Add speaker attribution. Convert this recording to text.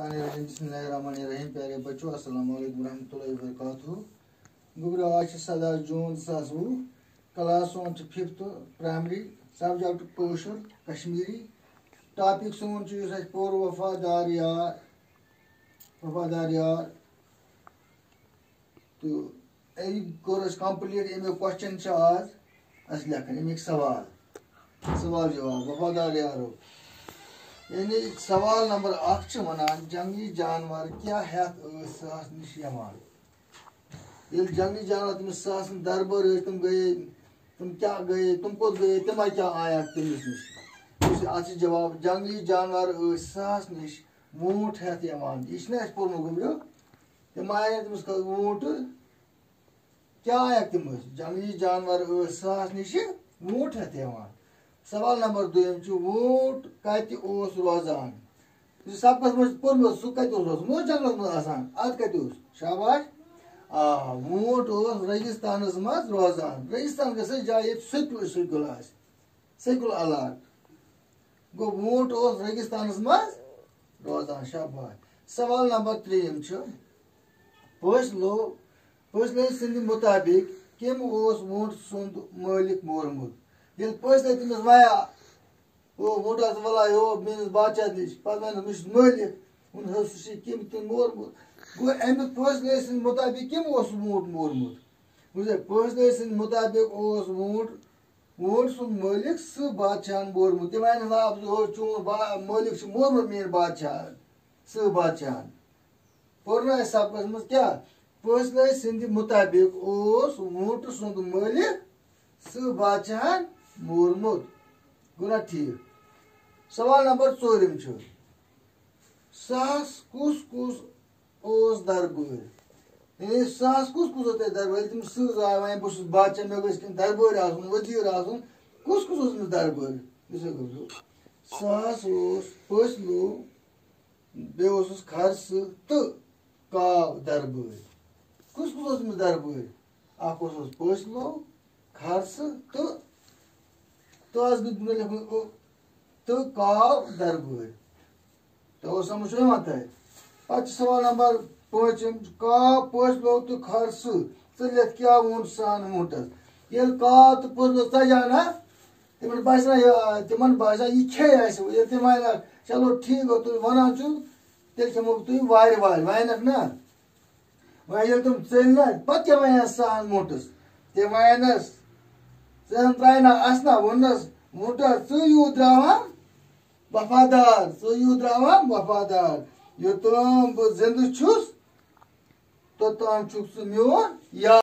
Speaker 1: शैतानिर्रजीम बिस्मिल्लाहिर्रहमानिर्रहीम। प्यारे बच्चों अस्सलाम वालेकुम रहमतुल्लाहि व बरकातुहू। गुब्रो आज 7 जून 2020 क्लास 5th प्राइमरी सब्जेक्ट कौशल कश्मीरी टॉपिक सोन पोर वफादार यार तो कोर कंप्लीट अमिक क्वेश्चन आज अस लेखन अमिक सवाल जवाब वफादार यारो यानी सवाल नंबर 1 वनान जंगली जानवर क्या हेत सास निश यमान ये जंगली जानवर तुम सास दरबार तुम गए तुम क्या गए तुम को गए तुम क्या आया तमिस निश आज जवाब जंगली जानवर सास निश वोट हेत यमान यह पोर्म गुब्रो तुम आया तमिस वोट क्या आया तमिस जंगली जानवर सास निश वोट हेत यमान। सवाल नंबर 2 वोट कत रोजान सबक पोर्म सह कत रोजान जंगल मज कत शाबाश वोट रेगिस्तान मज रोजान रेगिस्तान गई जाए सेकुलर अलाट गो वोट रेगिस्तान मज रोजान शाबाश। सवाल नंबर 3 फैसले सिंद मुताबिक कम वोट सुंद मालिक मोरमुत ये फैसले तमिस वाया वोट वला मेस बादशाह नश पे मालिक वो कम तुम मोरमुत गो अमिक फैसले सिंद मुताबिक कम वोट मोरमुत फैसले सिंद मुताबिक वोट सुन मालिक सह बादशाह मोरमुत तम चून मालिक मोरमुत मेन बादशाह सह बादशाह पोर सबक मज क्या फैसले सिंद मुताबिक वोट सुंद मालिक सह बादशाह मोरमुत गुना ठीक। सवाल नंबर 4 सास कुस दरबार यानी सास कुस दरबार तुम सह बस बादशाह मे गो दरबार आसन वजीर आसन कुस दरबार सास फैसलो बे खर्स तो काव दरबार कुस दरबार अख फैसलो खर्स तो काव दरबार तो समझ पे सवाल नंबर 5 काव फैसलो तो खर्स लिख क्या वो सान वोटस ये काव तो फैसलो सजा ना तिमन बासा यह खे तम चलो ठीक गो तुम वन तेल खमो तुम वानक ना वो तुम चल ना पे क्या वन सान वोटस तम वनस त्रा असना वनस वोटस यूत द्रावान वफादार योतम बह जिंद तोतम मेन यार।